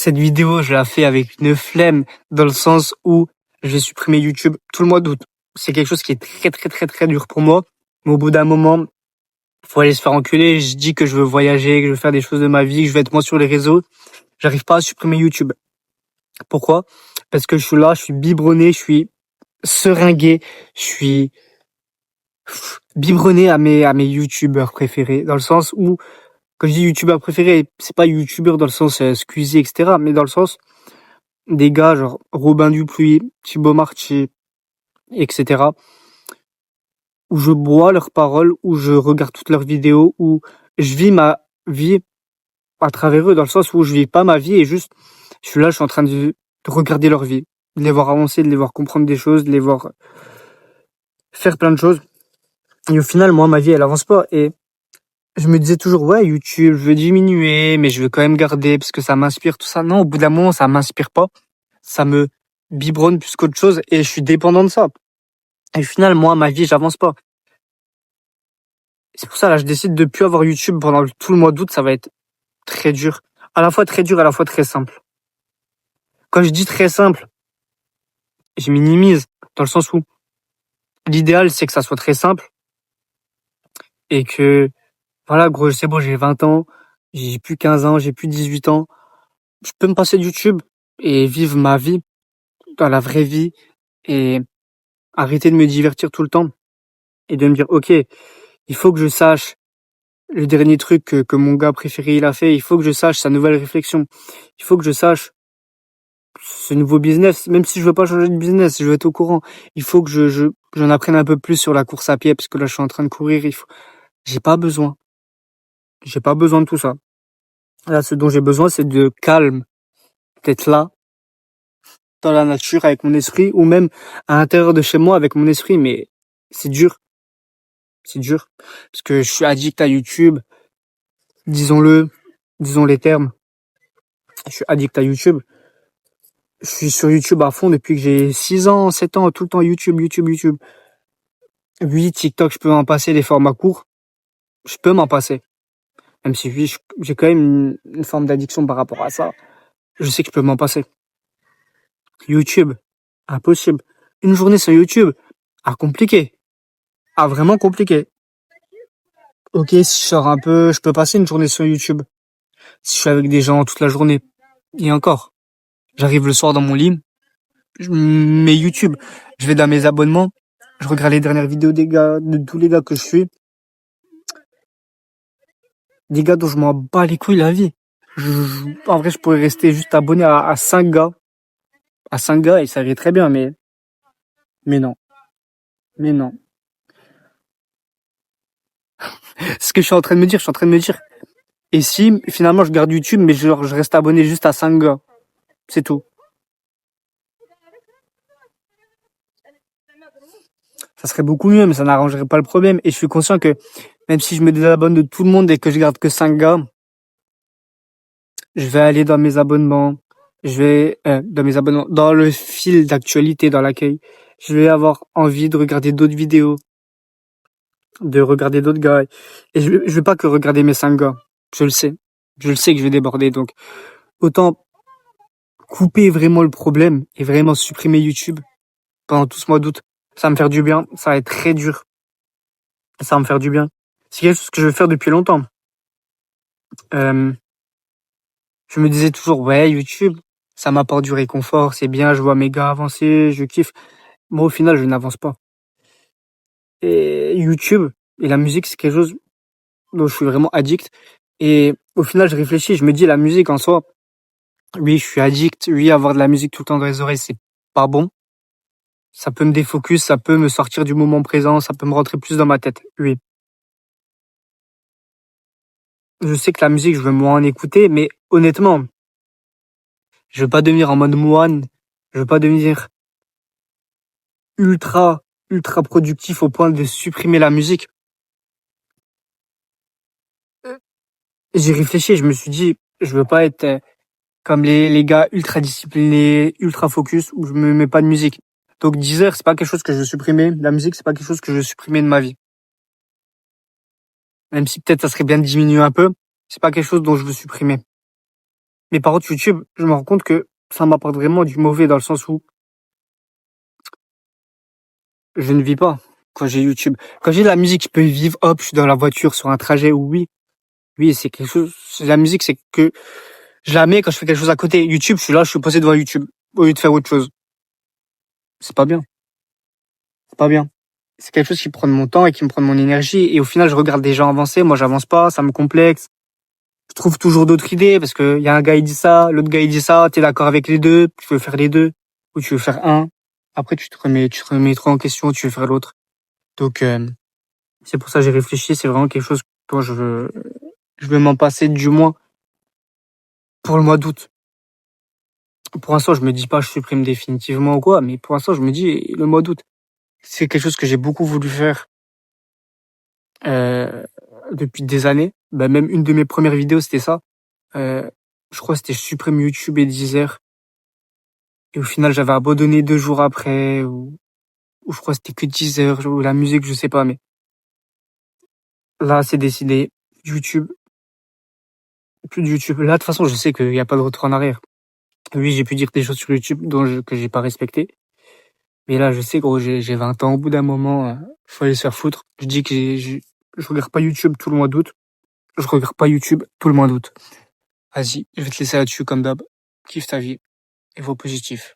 Cette vidéo, je la fais avec une flemme dans le sens où je vais supprimer YouTube tout le mois d'août. C'est quelque chose qui est très très très très dur pour moi. Mais au bout d'un moment, faut aller se faire enculer. Je dis que je veux voyager, que je veux faire des choses de ma vie, que je veux être moins sur les réseaux. J'arrive pas à supprimer YouTube. Pourquoi? Parce que je suis là, je suis biberonné, je suis seringué, je suis biberonné à mes youtubeurs préférés. Dans le sens où, quand je dis youtubeurs préférés, c'est pas youtubeurs dans le sens Squeezie, etc. Mais dans le sens des gars genre Robin Dupuis, Thibaut Marty, etc. Où je bois leurs paroles, où je regarde toutes leurs vidéos, où je vis ma vie à travers eux, dans le sens où je vis pas ma vie et juste, je suis là, je suis en train de regarder leur vie, de les voir avancer, de les voir comprendre des choses, de les voir faire plein de choses. Et au final, moi, ma vie, elle avance pas. Et je me disais toujours, ouais, YouTube, je veux diminuer, mais je veux quand même garder parce que ça m'inspire, tout ça. Non, au bout d'un moment, ça m'inspire pas. Ça me biberonne plus qu'autre chose et je suis dépendant de ça. Et au final, moi, ma vie, j'avance pas. C'est pour ça, là, je décide de plus avoir YouTube pendant tout le mois d'août. Ça va être très dur. À la fois très dur, à la fois très simple. Quand je dis très simple, je minimise dans le sens où l'idéal, c'est que ça soit très simple et que, voilà, gros, c'est bon, j'ai 20 ans, j'ai plus 15 ans, j'ai plus 18 ans. Je peux me passer de YouTube et vivre ma vie dans la vraie vie et arrêter de me divertir tout le temps et de me dire, ok, il faut que je sache le dernier truc que mon gars préféré il a fait, il faut que je sache sa nouvelle réflexion, il faut que je sache ce nouveau business, même si je veux pas changer de business, je veux être au courant. Il faut que j'en apprenne un peu plus sur la course à pied, parce que là, je suis en train de courir, j'ai pas besoin. J'ai pas besoin de tout ça. Là, ce dont j'ai besoin, c'est de calme. D'être là, dans la nature, avec mon esprit, ou même à l'intérieur de chez moi, avec mon esprit, mais c'est dur. C'est dur. Parce que je suis addict à YouTube. Disons-le. Disons les termes. Je suis addict à YouTube. Je suis sur YouTube à fond depuis que j'ai 6 ans, 7 ans, tout le temps YouTube, YouTube, YouTube. Oui, TikTok, je peux m'en passer des formats courts. Je peux m'en passer. Même si oui, j'ai quand même une forme d'addiction par rapport à ça. Je sais que je peux m'en passer. YouTube, impossible. Une journée sur YouTube, compliqué. Vraiment compliqué. Ok, si je sors un peu, je peux passer une journée sur YouTube. Si je suis avec des gens toute la journée. Et encore. J'arrive le soir dans mon lit. Je mets YouTube. Je vais dans mes abonnements. Je regarde les dernières vidéos des gars, de tous les gars que je suis. Des gars dont je m'en bats les couilles la vie. En vrai, je pourrais rester juste abonné à 5 gars. À 5 gars, et ça irait très bien, mais non. Mais non. C'est ce que je suis en train de me dire. Je suis en train de me dire. Et si, finalement, je garde YouTube, mais genre, je reste abonné juste à 5 gars. C'est tout. Ça serait beaucoup mieux, mais ça n'arrangerait pas le problème. Et je suis conscient que, même si je me désabonne de tout le monde et que je garde que 5 gars, je vais aller dans mes abonnements. Dans mes abonnements, dans le fil d'actualité, dans l'accueil. Je vais avoir envie de regarder d'autres vidéos, de regarder d'autres gars. Et je vais pas que regarder mes 5 gars. Je le sais. Je le sais que je vais déborder. Donc, autant couper vraiment le problème et vraiment supprimer YouTube pendant tout ce mois d'août. Ça va me faire du bien. Ça va être très dur. Ça va me faire du bien. C'est quelque chose que je veux faire depuis longtemps. Je me disais toujours, ouais, YouTube, ça m'apporte du réconfort, c'est bien, je vois mes gars avancer, je kiffe. Moi, au final, je n'avance pas. Et YouTube et la musique, c'est quelque chose dont je suis vraiment addict. Et au final, je réfléchis, je me dis, la musique en soi, oui, je suis addict. Oui, avoir de la musique tout le temps dans les oreilles, c'est pas bon. Ça peut me défocus, ça peut me sortir du moment présent, ça peut me rentrer plus dans ma tête. Oui. Je sais que la musique, je veux moins en écouter, mais honnêtement, je veux pas devenir en mode moine. Je veux pas devenir ultra, ultra productif au point de supprimer la musique. J'ai réfléchi, je me suis dit, je veux pas être comme les gars ultra disciplinés, ultra focus, où je me mets pas de musique. Donc Deezer, c'est pas quelque chose que je veux supprimer. La musique, c'est pas quelque chose que je veux supprimer de ma vie. Même si peut-être ça serait bien de diminuer un peu, c'est pas quelque chose dont je veux supprimer. Mais par contre, YouTube, je me rends compte que ça m'apporte vraiment du mauvais dans le sens où je ne vis pas quand j'ai YouTube. Quand j'ai de la musique, je peux y vivre, hop, je suis dans la voiture, sur un trajet, oui. Oui, c'est quelque chose, la musique, c'est que je la mets quand je fais quelque chose à côté. YouTube, je suis là, je suis posé devant YouTube, au lieu de faire autre chose. C'est pas bien. C'est pas bien. C'est quelque chose qui prend de mon temps et qui me prend de mon énergie. Et au final, je regarde des gens avancer. Moi, j'avance pas, ça me complexe. Je trouve toujours d'autres idées parce que y a un gars, il dit ça, l'autre gars, il dit ça. T'es d'accord avec les deux, tu veux faire les deux, ou tu veux faire un. Après, tu te remets trop en question, tu veux faire l'autre. Donc, c'est pour ça que j'ai réfléchi. C'est vraiment quelque chose que toi, je veux m'en passer du moins pour le mois d'août. Pour l'instant, je me dis pas je supprime définitivement ou quoi, mais pour l'instant, je me dis le mois d'août. C'est quelque chose que j'ai beaucoup voulu faire euh, depuis des années. Bah, même une de mes premières vidéos, c'était ça. Euh, je crois que c'était je supprime YouTube et Deezer. Et au final, j'avais abandonné 2 jours après, ou je crois que c'était que Deezer, ou la musique, je sais pas, mais là, c'est décidé. YouTube, plus de YouTube. Là, de toute façon, je sais qu'il n'y a pas de retour en arrière. Oui, j'ai pu dire des choses sur YouTube que j'ai pas respecté. Mais là, je sais, gros, j'ai 20 ans. Au bout d'un moment, faut aller se faire foutre. Je dis que je regarde pas YouTube tout le mois d'août. Je regarde pas YouTube tout le mois d'août. Vas-y, je vais te laisser là-dessus comme d'hab. Kiffe ta vie et vois positif.